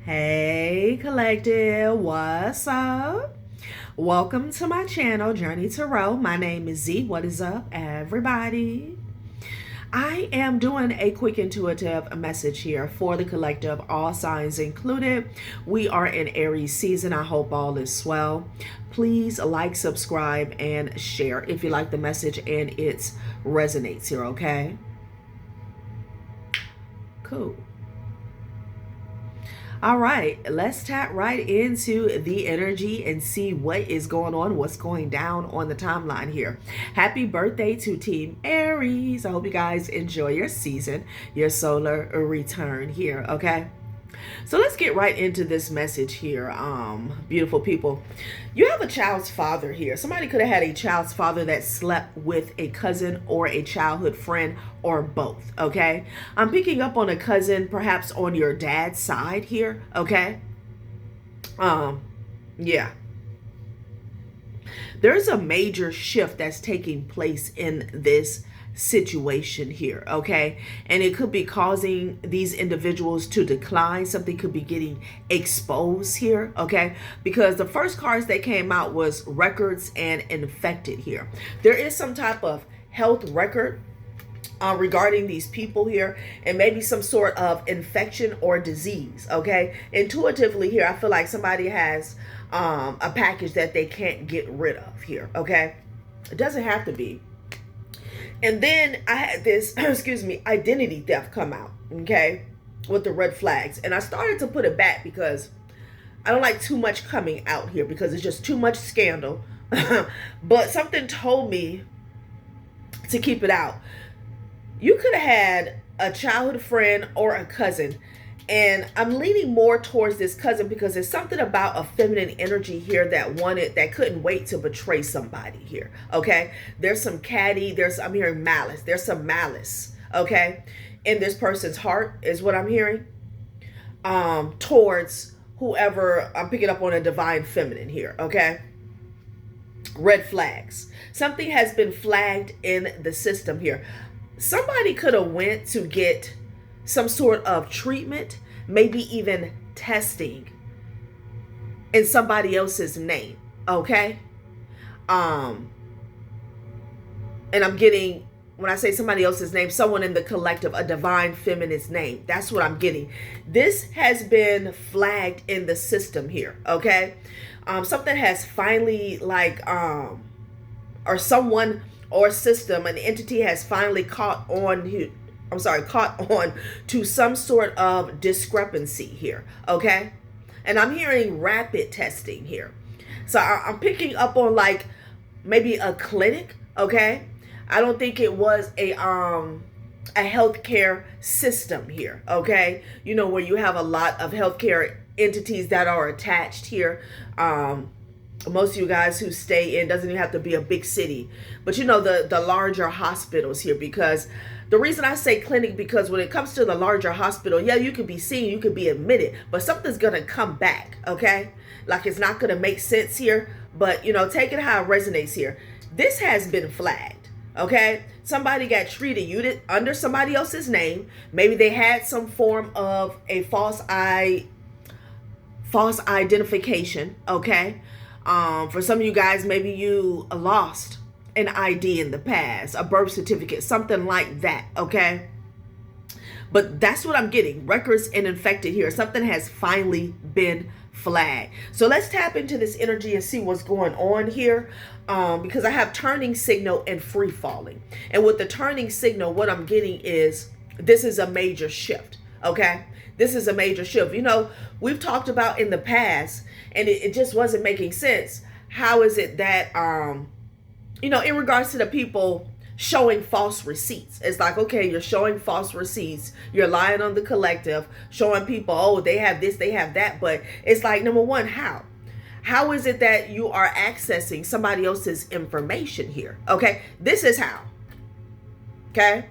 Hey collective, what's up? Welcome to my channel, Journey Tarot. My name is Z. What is up, everybody? I am doing a quick intuitive message here for the collective, all signs included. We are in Aries season. I hope all is well. Please like, subscribe, and share if you like the message and it resonates here, okay? Cool. All right, let's tap right into the energy and see what is going on, what's going down on the timeline here. Happy birthday to Team Aries. I hope you guys enjoy your season, your solar return here, okay? So let's get right into this message here, beautiful people. You have a child's father here. Somebody could have had a child's father that slept with a cousin or a childhood friend or both, okay? I'm picking up on a cousin, perhaps on your dad's side here, okay? Yeah. There's a major shift that's taking place in this situation here, okay? And it could be causing these individuals to decline. Something could be getting exposed here, okay? Because the first cards that came out was records and infected here. There is some type of health record regarding these people here, and maybe some sort of infection or disease, okay? Intuitively here, I feel like somebody has a package that they can't get rid of here, okay? It doesn't have to be. And then I had this, excuse me, identity theft come out, okay, with the red flags. And I started to put it back because I don't like too much coming out here because it's just too much scandal. But something told me to keep it out. You could have had a childhood friend or a cousin. And I'm leaning more towards this cousin because there's something about a feminine energy here that couldn't wait to betray somebody here, okay? There's some catty, I'm hearing malice. There's some malice, okay? In this person's heart is what I'm hearing, towards whoever. I'm picking up on a divine feminine here, okay? Red flags. Something has been flagged in the system here. Somebody could have went to get some sort of treatment, maybe even testing in somebody else's name, okay? And I'm getting, when I say somebody else's name, someone in the collective, a divine feminine's name. That's what I'm getting. This has been flagged in the system here, okay? Something has finally, or someone or system, an entity has finally caught on to some sort of discrepancy here, okay? And I'm hearing rapid testing here. So I'm picking up on like maybe a clinic, okay? I don't think it was a healthcare system here, okay? You know, where you have a lot of healthcare entities that are attached here. Most of you guys who stay in, doesn't even have to be a big city, but you know, the larger hospitals here, because the reason I say clinic, because when it comes to the larger hospital, yeah, you could be seen, you could be admitted, but something's going to come back, okay? Like it's not going to make sense here, but you know, take it how it resonates here. This has been flagged, okay? Somebody got treated under somebody else's name. Maybe they had some form of a false identification, okay? For some of you guys, maybe you lost an ID in the past, a birth certificate, something like that, okay? But that's what I'm getting, records and infected here. Something has finally been flagged. So let's tap into this energy and see what's going on here, because I have turning signal and free falling. And with the turning signal, what I'm getting is this is a major shift, okay? This is a major shift. You know, we've talked about in the past, and it just wasn't making sense. How is it that, you know, in regards to the people showing false receipts, it's like, okay, you're showing false receipts, you're lying on the collective, showing people, oh, they have this, they have that. But it's like, number one, how is it that you are accessing somebody else's information here? Okay, this is how. Okay,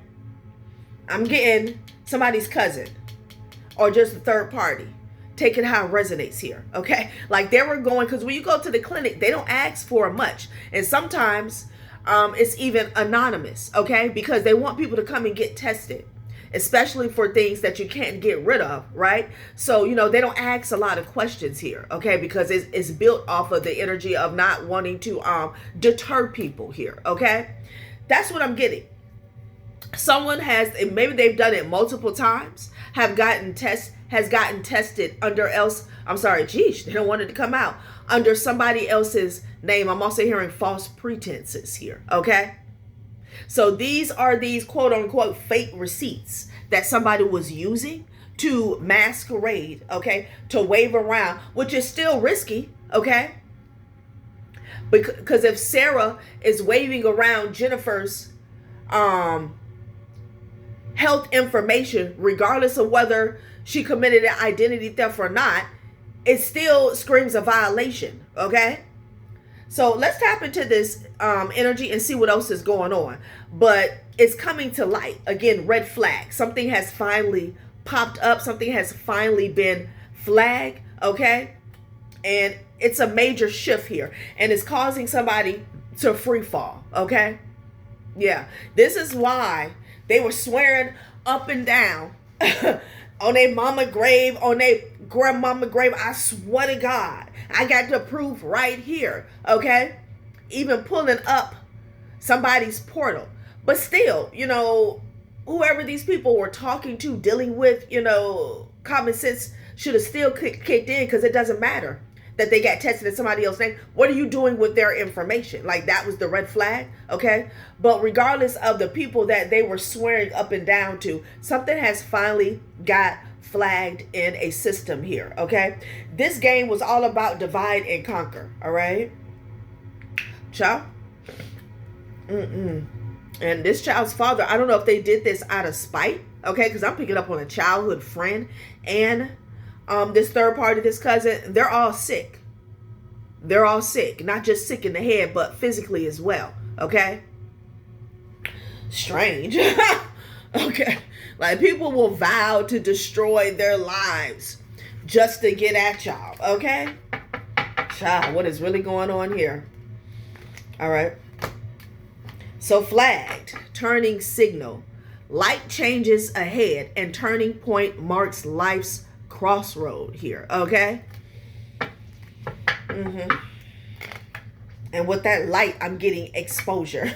I'm getting somebody's cousin or just a third party. Take it how it resonates here, okay? Like they were going, because when you go to the clinic, they don't ask for much. And sometimes it's even anonymous, okay? Because they want people to come and get tested. especially for things that you can't get rid of, right? So, they don't ask a lot of questions here, okay? Because it's built off of the energy of not wanting to deter people here, okay? That's what I'm getting. Someone has, maybe they've done it multiple times, has gotten tested under they don't want it to come out, under somebody else's name. I'm also hearing false pretenses here, okay? So these are these quote unquote fake receipts that somebody was using to masquerade, okay, to wave around, which is still risky, okay? Because if Sarah is waving around Jennifer's health information, regardless of whether she committed an identity theft or not, it still screams a violation, okay? So let's tap into this energy and see what else is going on. But it's coming to light. Again, red flag. Something has finally popped up. Something has finally been flagged, okay? And it's a major shift here. And it's causing somebody to free fall, okay? Yeah. This is why they were swearing up and down on their mama grave, on their grandmama grave. I swear to God, I got the proof right here, okay? Even pulling up somebody's portal. But still, whoever these people were talking to, dealing with, common sense should have still kicked in, because it doesn't matter that they got tested in somebody else's name. What are you doing with their information? Like, that was the red flag, okay? But regardless of the people that they were swearing up and down to, something has finally got flagged in a system here, okay? This game was all about divide and conquer, all right? Child. And this child's father, I don't know if they did this out of spite, okay? Because I'm picking up on a childhood friend and this third party, this cousin. They're all sick. They're all sick. Not just sick in the head, but physically as well, okay? Strange. Okay. Like, people will vow to destroy their lives just to get at y'all, okay? Child, what is really going on here? All right. So flagged, turning signal. Light changes ahead and turning point marks life's crossroad here, okay? And with that light, I'm getting exposure.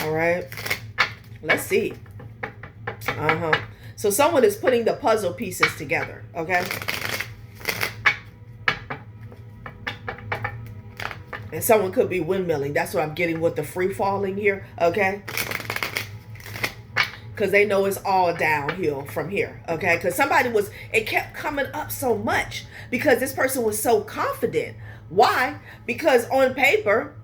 All right. Let's see. So someone is putting the puzzle pieces together, okay? And someone could be windmilling. That's what I'm getting with the free falling here, okay? Because they know it's all downhill from here, okay? Because it kept coming up so much because this person was so confident. Why? Because on paper,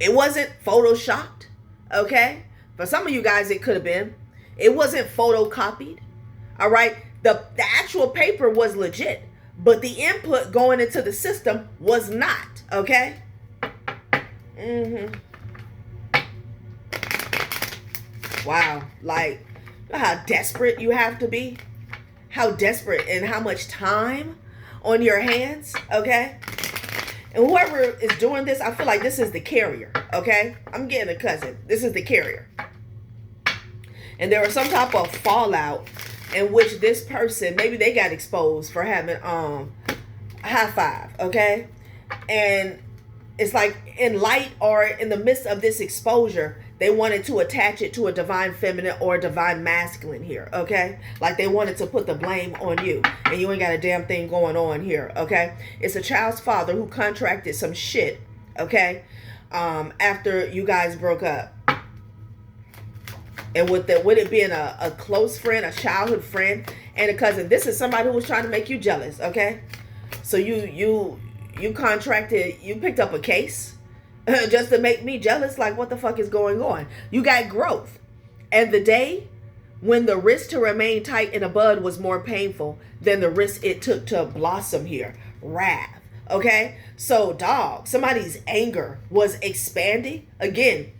it wasn't photoshopped, okay? For some of you guys, it could have been. It wasn't photocopied, all right? The actual paper was legit, but the input going into the system was not, okay? Wow, like, how desperate you have to be? How desperate and how much time on your hands, okay? And whoever is doing this, I feel like this is the carrier, okay? I'm getting a cousin. This is the carrier. And there was some type of fallout in which this person, maybe they got exposed for having high five, okay? And it's like in light or in the midst of this exposure, they wanted to attach it to a divine feminine or a divine masculine here, okay? Like they wanted to put the blame on you, and you ain't got a damn thing going on here, okay? It's a child's father who contracted some shit, okay? After you guys broke up. And with it being a close friend, a childhood friend, and a cousin, this is somebody who was trying to make you jealous, okay? So you picked up a case just to make me jealous. Like, what the fuck is going on? You got growth. And the day when the risk to remain tight in a bud was more painful than the risk it took to blossom here. Wrath, okay? So, dog, somebody's anger was expanding. Again,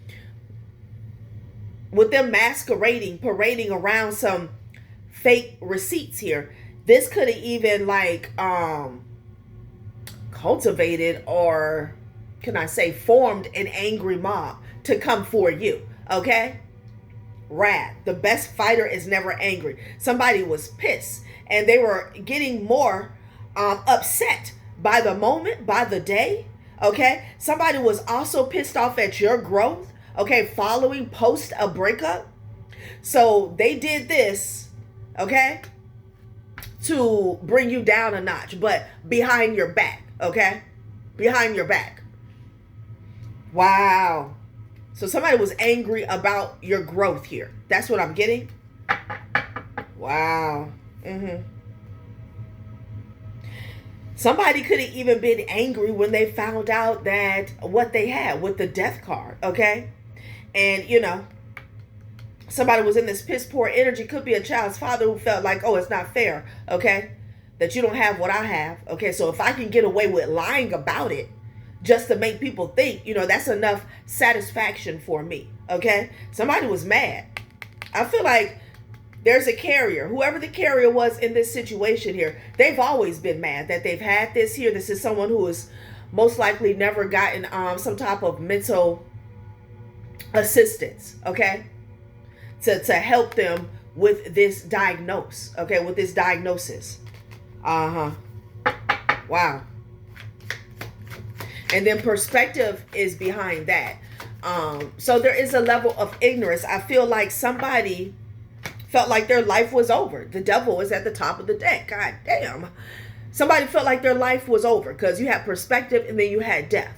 with them masquerading, parading around some fake receipts here, this could have even like cultivated, or can I say formed, an angry mob to come for you, okay? wrath. The best fighter is never angry. Somebody was pissed and they were getting more upset by the moment, by the day. Okay. Somebody was also pissed off at your growth. Okay. Following post a breakup. So they did this. Okay. To bring you down a notch, but behind your back. Okay. Behind your back. Wow. So somebody was angry about your growth here. That's what I'm getting. Wow. Somebody could have even been angry when they found out that what they had with the death card. Okay. And somebody was in this piss poor energy. Could be a child's father who felt like, oh, it's not fair. Okay. That you don't have what I have. Okay. So if I can get away with lying about it, just to make people think, that's enough satisfaction for me. Okay. Somebody was mad. I feel like there's a carrier, whoever the carrier was in this situation here, they've always been mad that they've had this here. This is someone who has most likely never gotten some type of mental assistance. Okay. To help them with this diagnose. Okay. With this diagnosis. Wow. And then perspective is behind that. So there is a level of ignorance. I feel like somebody felt like their life was over. The devil is at the top of the deck. God damn. Somebody felt like their life was over because you had perspective and then you had death,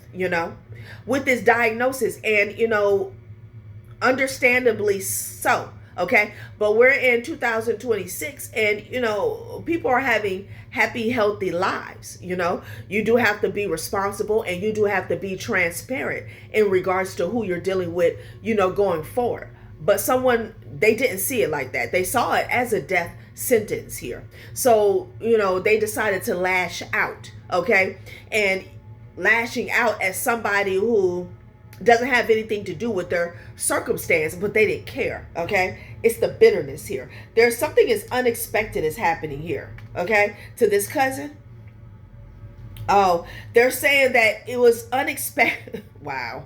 with this diagnosis. And, understandably so. Okay. But we're in 2026 and, people are having happy, healthy lives. You do have to be responsible and you do have to be transparent in regards to who you're dealing with, going forward. But they didn't see it like that. They saw it as a death sentence here. So, they decided to lash out. Okay. And lashing out at somebody who doesn't have anything to do with their circumstance, but they didn't care. Okay. It's the bitterness here. There's something as unexpected is happening here. Okay. To this cousin. Oh, they're saying that it was unexpected. Wow.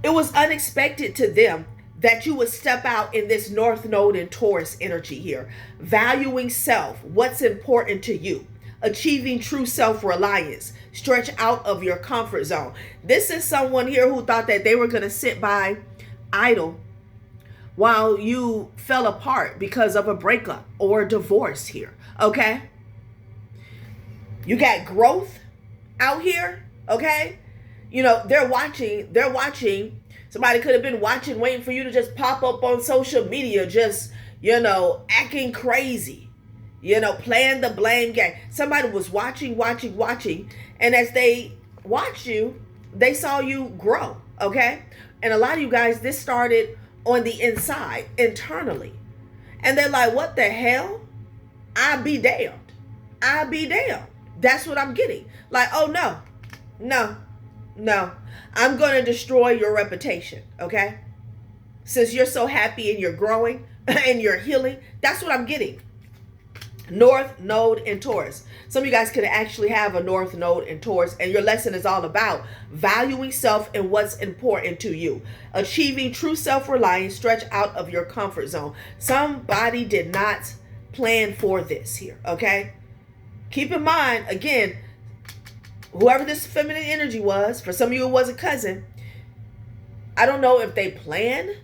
It was unexpected to them that you would step out in this North Node and Taurus energy here. Valuing self. What's important to you. Achieving true self-reliance. Stretch out of your comfort zone. This is someone here who thought that they were going to sit by idle while you fell apart because of a breakup or a divorce here. Okay. You got growth out here. Okay. They're watching. Somebody could have been watching, waiting for you to just pop up on social media, just, acting crazy, playing the blame game. Somebody was watching. And as they watched you, they saw you grow. Okay. And a lot of you guys, this started on the inside, internally. And they're like, what the hell? I'll be damned. That's what I'm getting. Like, oh, no. I'm going to destroy your reputation. Okay. Since you're so happy and you're growing and you're healing, that's what I'm getting. North Node in Taurus. Some of you guys could actually have a North Node in Taurus, and your lesson is all about valuing self and what's important to you. Achieving true self-reliance, stretch out of your comfort zone. Somebody did not plan for this here, okay? Keep in mind, again, whoever this feminine energy was, for some of you it was a cousin. I don't know if they planned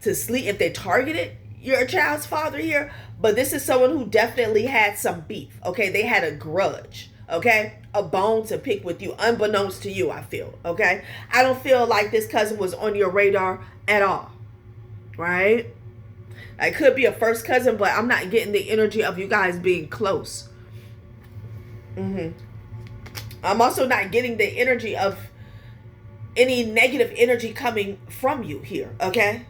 to sleep, if they targeted your child's father here, but this is someone who definitely had some beef. Okay, they had a grudge. Okay, a bone to pick with you, unbeknownst to you, I feel. Okay, I don't feel like this cousin was on your radar at all. Right? It could be a first cousin, but I'm not getting the energy of you guys being close. I'm also not getting the energy of any negative energy coming from you here. Okay.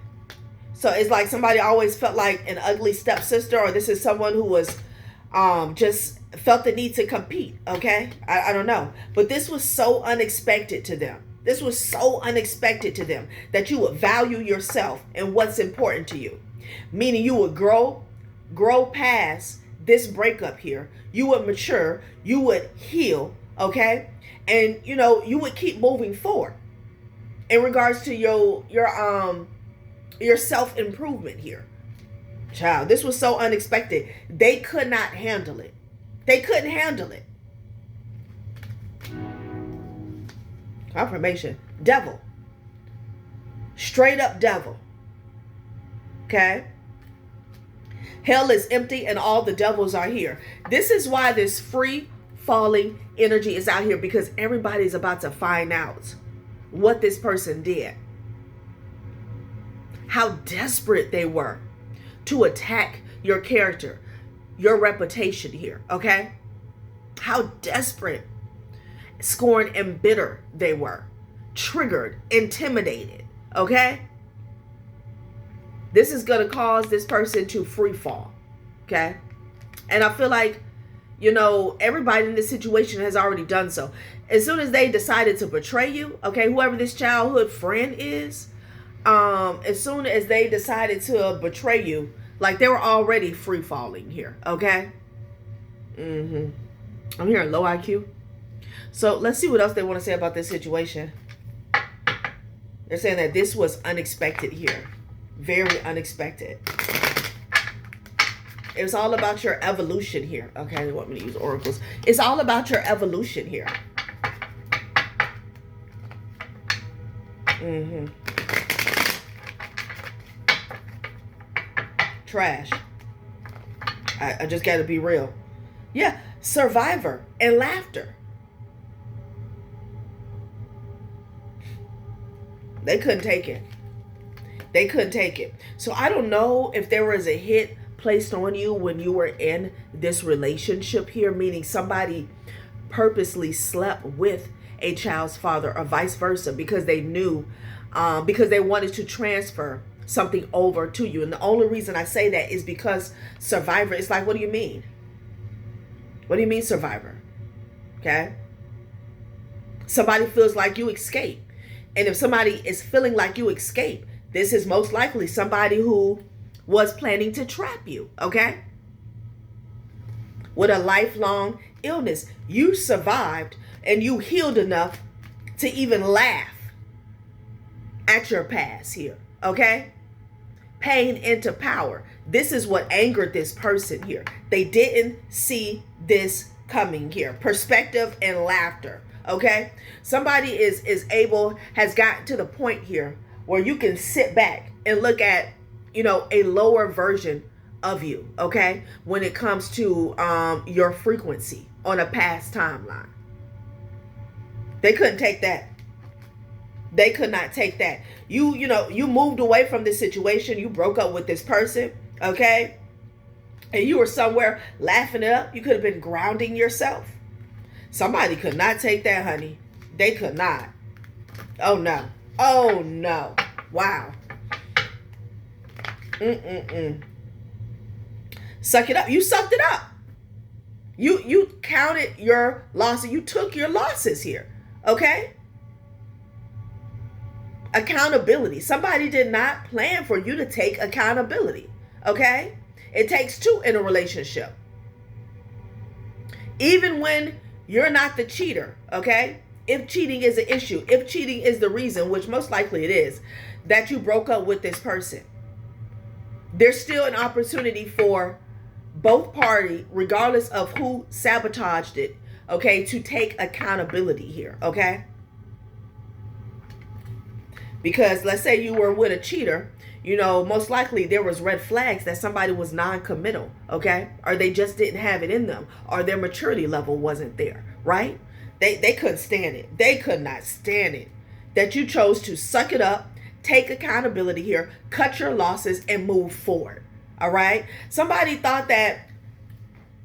So it's like somebody always felt like an ugly stepsister, or this is someone who was just felt the need to compete. Okay. I don't know. But this was so unexpected to them. This was so unexpected to them that you would value yourself and what's important to you. Meaning you would grow past this breakup here. You would mature. You would heal. Okay. And you would keep moving forward in regards to your your self-improvement here. Child, this was so unexpected. They could not handle it. They couldn't handle it. Confirmation. Devil. Straight up devil. Okay? Hell is empty and all the devils are here. This is why this free falling energy is out here, because everybody's about to find out what this person did. How desperate they were to attack your character, your reputation here, okay? How desperate, scorned, and bitter they were. Triggered, intimidated, okay? This is going to cause this person to free fall, okay? And I feel like, you know, everybody in this situation has already done so. As soon as they decided to betray you, okay, whoever this childhood friend is, as soon as they decided to betray you, like they were already free falling here, okay? I'm hearing low IQ. So let's see what else they want to say about this situation. They're saying that this was unexpected here. Very unexpected. It was all about your evolution here. Okay, they want me to use oracles. It's all about your evolution here. Trash. I just got to be real. Yeah, survivor and laughter. They couldn't take it. They couldn't take it. So I don't know if there was a hit placed on you when you were in this relationship here, meaning somebody purposely slept with a child's father or vice versa because they knew, because they wanted to transfer something over to you. And the only reason I say that is because survivor, it's like, what do you mean? What do you mean survivor? Okay. Somebody feels like you escape. And if somebody is feeling like you escape, this is most likely somebody who was planning to trap you, okay? With a lifelong illness. You survived and you healed enough to even laugh at your past here, okay? Pain into power. This is what angered this person here. They didn't see this coming here. Perspective and laughter, okay? Somebody has gotten to the point here where you can sit back and look at, you know, a lower version of you, okay? When it comes to your frequency on a past timeline. They couldn't take that. They could not take that. You know, you moved away from this situation. You broke up with this person, okay? And you were somewhere laughing it up. You could have been grounding yourself. Somebody could not take that, honey. They could not. Oh, no. Oh, no. Wow. Suck it up. You sucked it up. You counted your losses. You took your losses here. Okay? Accountability. Somebody did not plan for you to take accountability. Okay? It takes two in a relationship. Even when you're not the cheater. Okay? If cheating is an issue, if cheating is the reason, which most likely it is, that you broke up with this person, there's still an opportunity for both parties, regardless of who sabotaged it, okay, to take accountability here, okay? Because let's say you were with a cheater, you know, most likely there was red flags that somebody was non-committal, okay? Or they just didn't have it in them, or their maturity level wasn't there, right? They couldn't stand it. They could not stand it that you chose to suck it up, take accountability here, cut your losses, and move forward. All right? Somebody thought that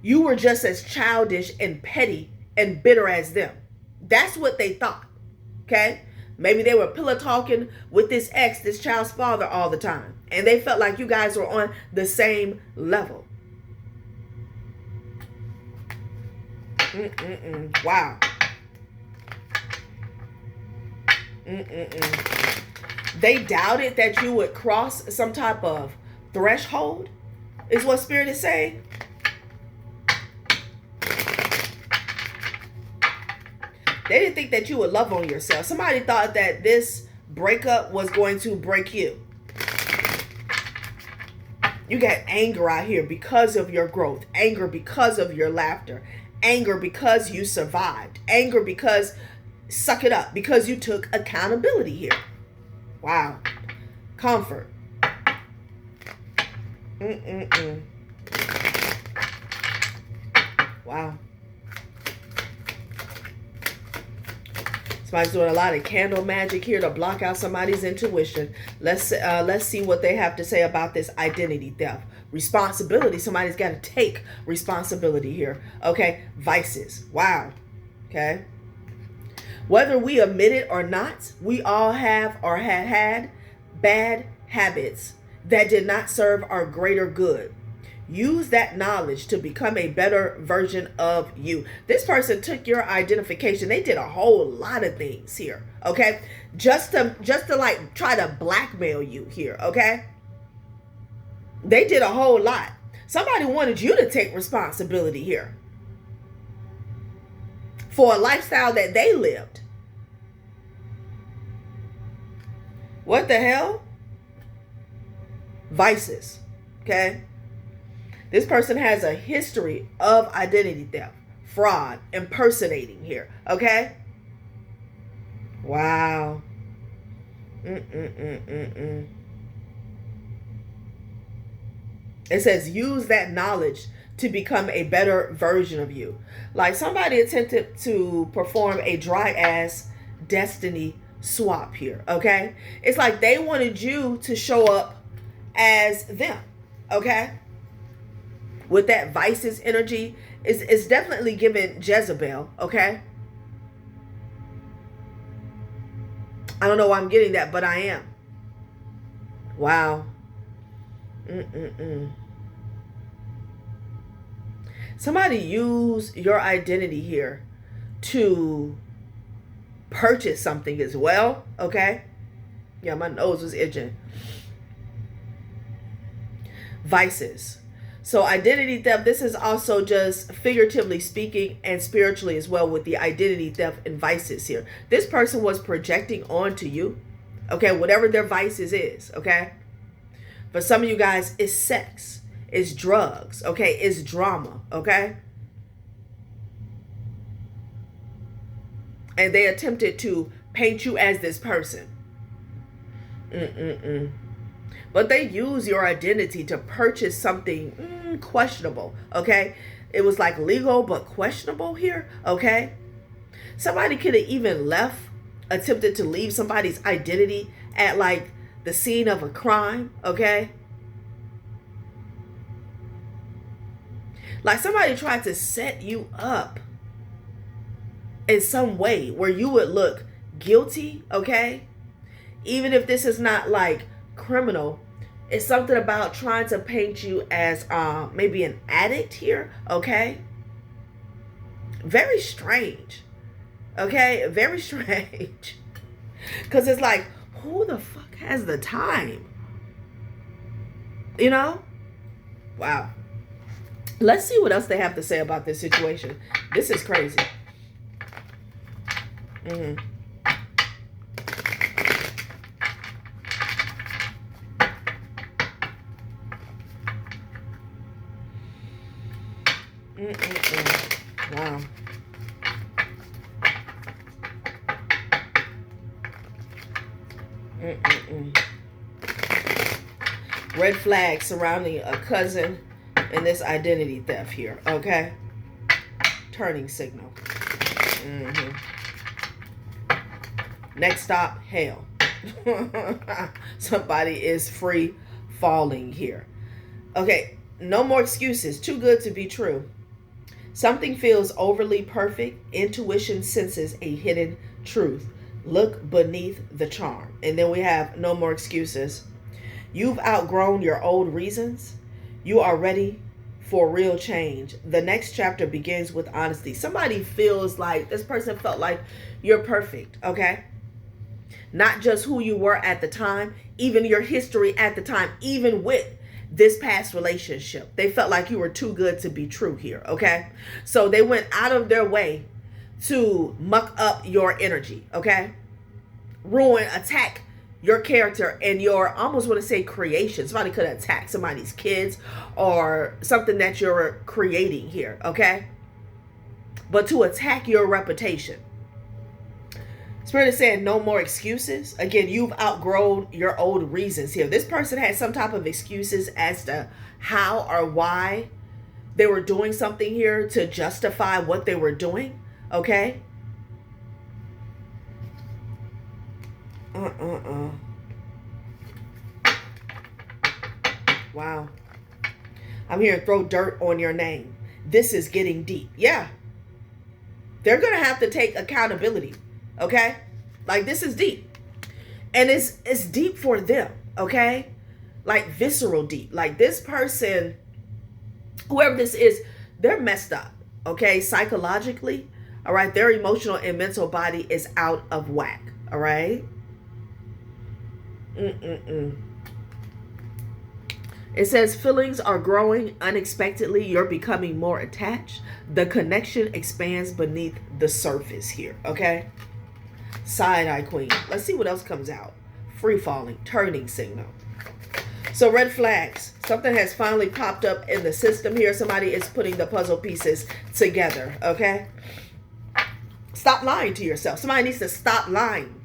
you were just as childish and petty and bitter as them. That's what they thought. Okay? Maybe they were pillow talking with this ex, this child's father, all the time. And they felt like you guys were on the same level. Wow. They doubted that you would cross some type of threshold, is what Spirit is saying. They didn't think that you would love on yourself. Somebody thought that this breakup was going to break you. You got anger out here because of your growth, anger because of your laughter, anger because you survived, anger because, suck it up, because you took accountability here. Wow. Comfort. Wow. Somebody's doing a lot of candle magic here to block out somebody's intuition. Let's see what they have to say about this identity theft. Responsibility. Somebody's got to take responsibility here. Okay. Vices. Wow. Okay. Whether we admit it or not, we all have or had bad habits that did not serve our greater good. Use that knowledge to become a better version of you. This person took your identification. They did a whole lot of things here, okay? Just to like try to blackmail you here, okay? They did a whole lot. Somebody wanted you to take responsibility here for a lifestyle that they lived. What the hell? Vices, okay? This person has a history of identity theft, fraud, impersonating here, okay? Wow. It says use that knowledge to become a better version of you. Like somebody attempted to perform a dry ass destiny swap here, okay? It's like they wanted you to show up as them, okay? With that vices energy, it's definitely giving Jezebel, okay? I don't know why I'm getting that, but I am. Wow. Somebody use your identity here to purchase something as well, okay? Yeah, my nose was itching. Vices. So identity theft, this is also just figuratively speaking and spiritually as well with the identity theft and vices here. This person was projecting onto you, okay, whatever their vices is, okay? For some of you guys, it's sex, it's drugs, okay, it's drama, okay? And they attempted to paint you as this person. But they use your identity to purchase something questionable, okay? It was like legal but questionable here, okay? Somebody could have even attempted to leave somebody's identity at like the scene of a crime, okay? Like somebody tried to set you up in some way where you would look guilty, okay? Even if this is not like criminal, it's something about trying to paint you as maybe an addict here, okay? Very strange, okay? Very strange. Because it's like, who the fuck has the time? You know? Wow. Let's see what else they have to say about this situation. This is crazy. Wow. Red flag surrounding a cousin in this identity theft here, okay? Turning signal. Next stop, hell. Somebody is free falling here. Okay, no more excuses. Too good to be true. Something feels overly perfect. Intuition senses a hidden truth. Look beneath the charm. And then we have no more excuses. You've outgrown your old reasons. You are ready for real change. The next chapter begins with honesty. Somebody feels like, this person felt like you're perfect, okay? Not just who you were at the time, even your history at the time, even with this past relationship. They felt like you were too good to be true here, okay? So they went out of their way to muck up your energy, okay? Ruin, attack your character and your, I almost want to say, creation. Somebody could attack somebody's kids or something that you're creating here, okay? But to attack your reputation. Spirit is saying no more excuses. Again, you've outgrown your old reasons here. This person had some type of excuses as to how or why they were doing something here to justify what they were doing, okay? Wow. I'm hearing throw dirt on your name. This is getting deep. Yeah. They're going to have to take accountability. Okay? Like, this is deep. And it's deep for them. Okay? Like, visceral deep. Like, this person, whoever this is, they're messed up. Okay? Psychologically. All right? Their emotional and mental body is out of whack. All right? It says feelings are growing unexpectedly. You're becoming more attached. The connection expands beneath the surface here. Okay? Side-eye queen. Let's see what else comes out. Free falling. Turning signal. So red flags. Something has finally popped up in the system here. Somebody is putting the puzzle pieces together. Okay? Stop lying to yourself. Somebody needs to stop lying.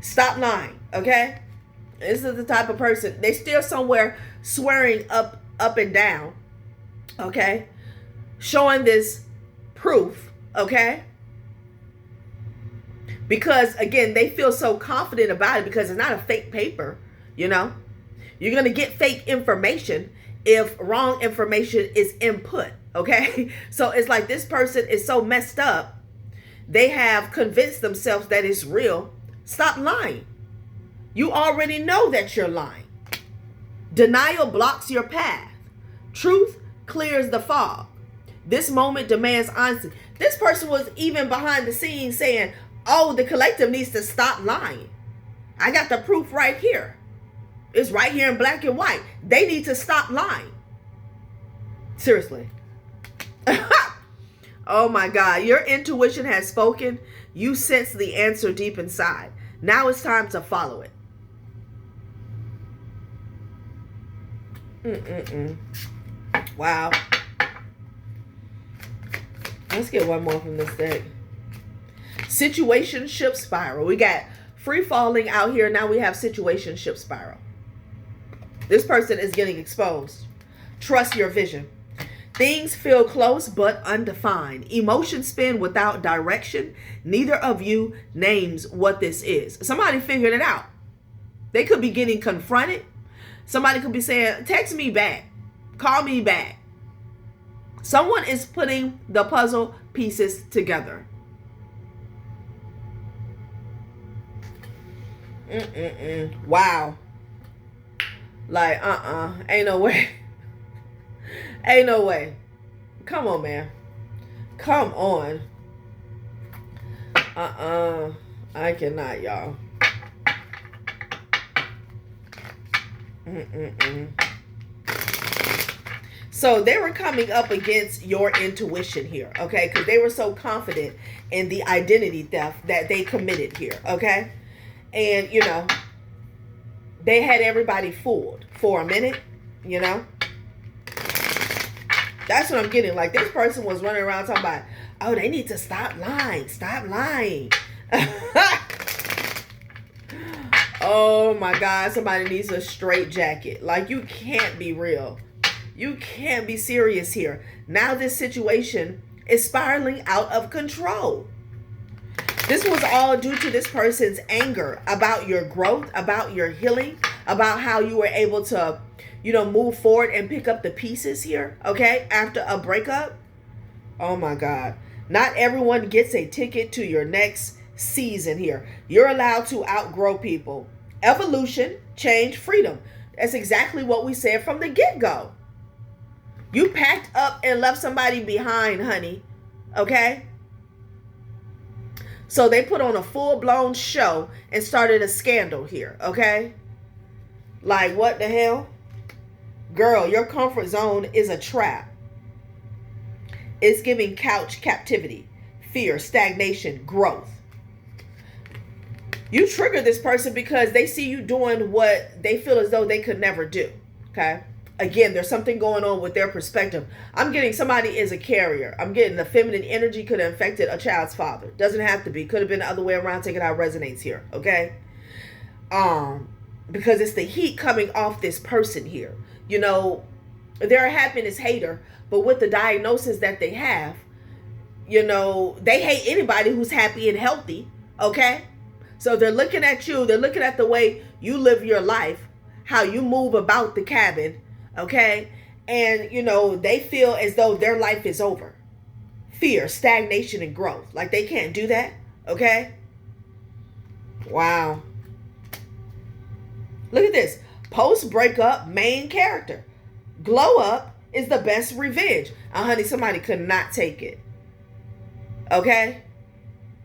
Stop lying. Okay? This is the type of person, they still somewhere swearing up and down, okay? Showing this proof, okay? Because, again, they feel so confident about it because it's not a fake paper, you know? You're going to get fake information if wrong information is input, okay? So it's like this person is so messed up, they have convinced themselves that it's real. Stop lying. You already know that you're lying. Denial blocks your path. Truth clears the fog. This moment demands honesty. This person was even behind the scenes saying, oh, the collective needs to stop lying. I got the proof right here. It's right here in black and white. They need to stop lying. Seriously. Oh my God. Your intuition has spoken. You sense the answer deep inside. Now it's time to follow it. Wow. Let's get one more from this deck. Situationship spiral. We got free falling out here. Now we have situationship spiral. This person is getting exposed. Trust your vision. Things feel close but undefined. Emotions spin without direction. Neither of you names what this is. Somebody figured it out. They could be getting confronted. Somebody could be saying, text me back. Call me back. Someone is putting the puzzle pieces together. Wow. Like, ain't no way. Ain't no way. Come on, man. Come on. I cannot, y'all. So they were coming up against your intuition here, okay? Because they were so confident in the identity theft that they committed here, okay? And, you know, they had everybody fooled for a minute, you know? That's what I'm getting. Like, this person was running around talking about, oh, they need to stop lying. Stop lying. Oh, my God. Somebody needs a straight jacket. Like, you can't be real. You can't be serious here. Now this situation is spiraling out of control. This was all due to this person's anger about your growth, about your healing, about how you were able to, you know, move forward and pick up the pieces here, okay, after a breakup. Oh my God. Not everyone gets a ticket to your next season here. You're allowed to outgrow people. Evolution, change, freedom. That's exactly what we said from the get-go. You packed up and left somebody behind, honey, okay? So they put on a full-blown show and started a scandal here, okay? Like, what the hell? Girl, your comfort zone is a trap. It's giving couch captivity, fear, stagnation, growth. You trigger this person because they see you doing what they feel as though they could never do. Okay. Again, there's something going on with their perspective. I'm getting somebody is a carrier. I'm getting the feminine energy could have infected a child's father. Doesn't have to be. Could have been the other way around. Take it how it resonates here. Okay. Because it's the heat coming off this person here. You know, they're a happiness hater, but with the diagnosis that they have, you know, they hate anybody who's happy and healthy. Okay. So they're looking at you. They're looking at the way you live your life, how you move about the cabin. Okay. And, you know, they feel as though their life is over. Fear, stagnation, and growth. Like they can't do that. Okay. Wow. Look at this. Post breakup main character. Glow up is the best revenge. Honey, somebody could not take it. Okay.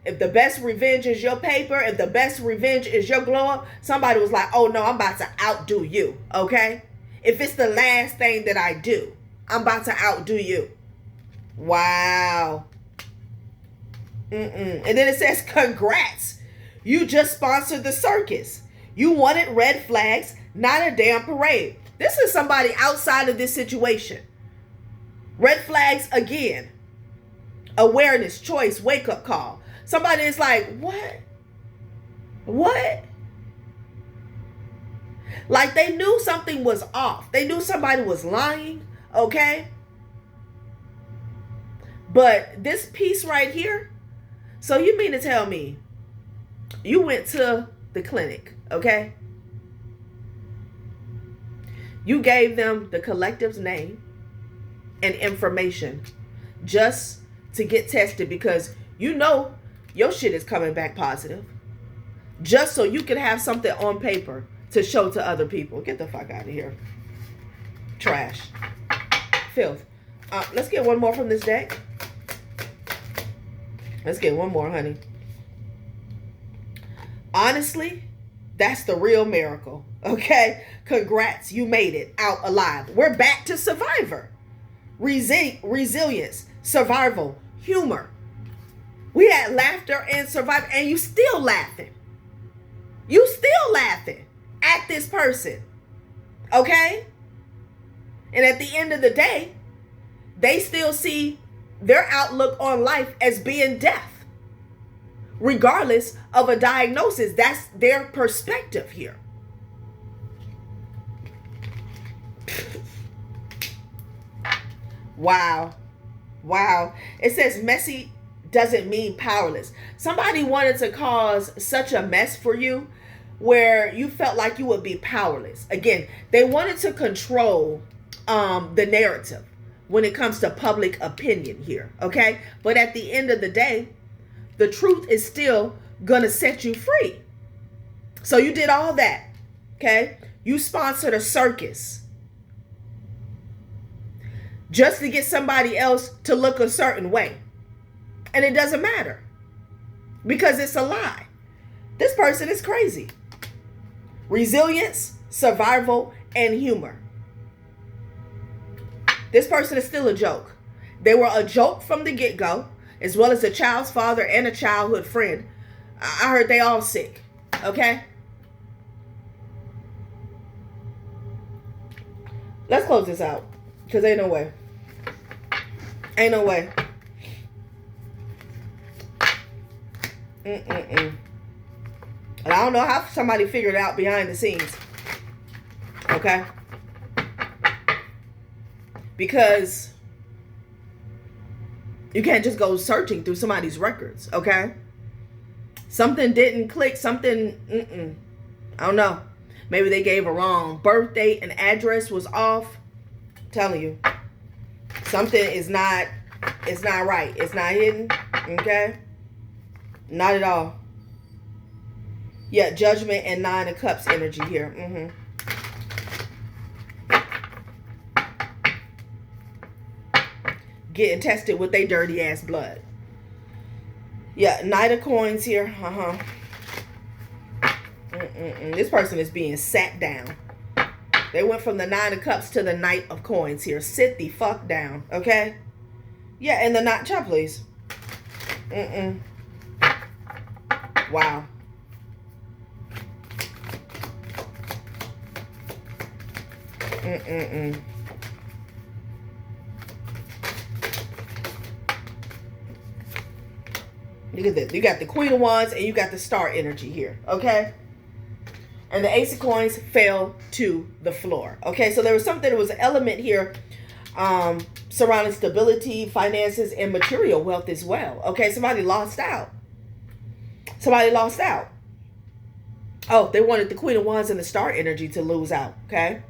If the best revenge is your paper, if the best revenge is your glow up, somebody was like, oh no, I'm about to outdo you. Okay. If it's the last thing that I do, I'm about to outdo you. Wow. And then it says, congrats. You just sponsored the circus. You wanted red flags, not a damn parade. This is somebody outside of this situation. Red flags again. Awareness, choice, wake up call. Somebody is like, what? What? Like they knew something was off. They knew somebody was lying. Okay. But this piece right here. So you mean to tell me you went to the clinic, okay? You gave them the collective's name and information just to get tested because you know your shit is coming back positive. Just so you can have something on paper to show to other people. Get the fuck out of here. Trash. Filth. Let's get one more from this deck. Let's get one more, honey. Honestly, that's the real miracle. Okay? Congrats. You made it out alive. We're back to survivor. Resilience. Survival. Humor. We had laughter and survival. And you still laughing. You still laughing at this person. Okay? And at the end of the day, they still see their outlook on life as being death. Regardless of a diagnosis, that's their perspective here. Wow. Wow. It says messy doesn't mean powerless. Somebody wanted to cause such a mess for you where you felt like you would be powerless. Again, they wanted to control the narrative when it comes to public opinion here, okay? But at the end of the day, the truth is still gonna set you free. So you did all that, okay? You sponsored a circus just to get somebody else to look a certain way. And it doesn't matter because it's a lie. This person is crazy. Resilience, survival, and humor. This person is still a joke. They were a joke from the get-go, as well as a child's father and a childhood friend. I heard they all sick. Okay? Let's close this out. Because ain't no way. Ain't no way. And I don't know how somebody figured it out behind the scenes. Okay? Because you can't just go searching through somebody's records, okay? Something didn't click, something, I don't know. Maybe they gave a wrong birth date and address was off. I'm telling you. Something is not, it's not right. It's not hidden, okay? Not at all. Yeah, judgment and 9 of Cups energy here. Getting tested with their dirty ass blood. Yeah, Knight of Coins here. This person is being sat down. They went from the 9 of Cups to the Knight of Coins here. Sit the fuck down, okay? Yeah, and the knot, chop, please. Wow. Mm-mm-mm. Look at this. You got the Queen of Wands and you got the Star energy here. Okay? And the Ace of Coins fell to the floor. Okay? So there was something, there was an element here surrounding stability, finances, and material wealth as well. Okay? Somebody lost out. Somebody lost out. Oh, they wanted the Queen of Wands and the Star energy to lose out. Okay?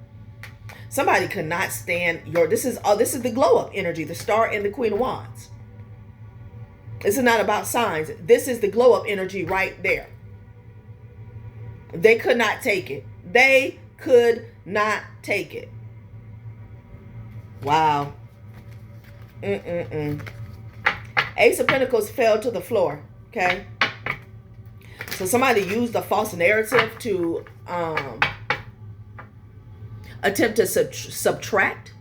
Somebody could not stand your... This is the glow up energy, the Star and the Queen of Wands. This is not about signs. This is the glow up energy right there. They could not take it. They could not take it. Wow. Ace of Pentacles fell to the floor. Okay. So somebody used a false narrative to attempt to subtract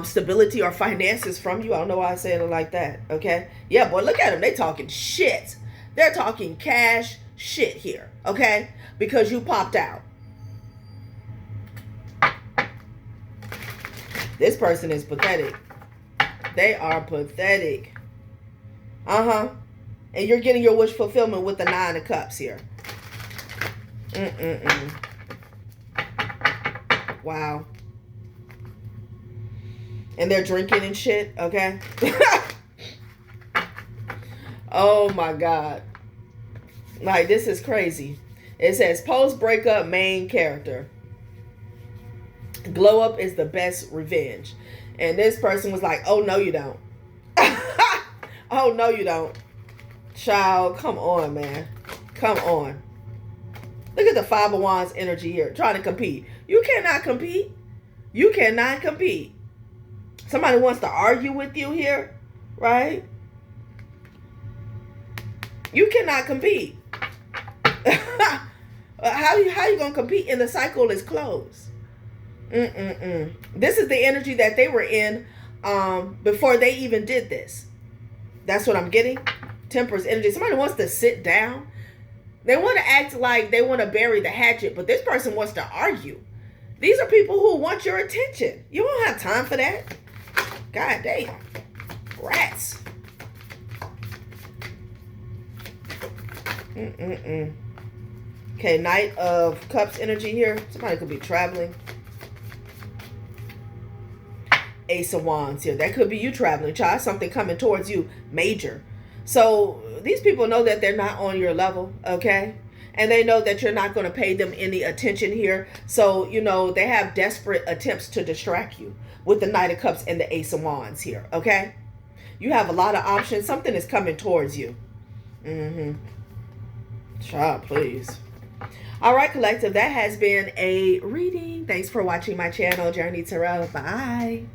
stability or finances from you. I don't know why I said it like that. Okay. Yeah, boy, look at them. They talking shit. They're talking cash shit here. Okay. Because you popped out. This person is pathetic. They are pathetic. And you're getting your wish fulfillment with the 9 of Cups here. Wow. And they're drinking and shit, okay? Oh my God. Like, this is crazy. It says, post-breakup main character. Glow up is the best revenge. And this person was like, oh, no, you don't. Oh, no, you don't. Child, come on, man. Come on. Look at the 5 of Wands energy here. Trying to compete. You cannot compete. You cannot compete. Somebody wants to argue with you here, right? You cannot compete. How you going to compete and the cycle is closed? This is the energy that they were in before they even did this. That's what I'm getting. Temperance energy. Somebody wants to sit down. They want to act like they want to bury the hatchet, but this person wants to argue. These are people who want your attention. You don't have time for that. God damn. Rats. Okay, Knight of Cups energy here. Somebody could be traveling. Ace of Wands here. That could be you traveling, child. Something coming towards you major. So these people know that they're not on your level, okay? And they know that you're not going to pay them any attention here. So, you know, they have desperate attempts to distract you with the Knight of Cups and the Ace of Wands here, okay? You have a lot of options. Something is coming towards you. Child, please. All right, collective. That has been a reading. Thanks for watching my channel, Journey Tarot. Bye.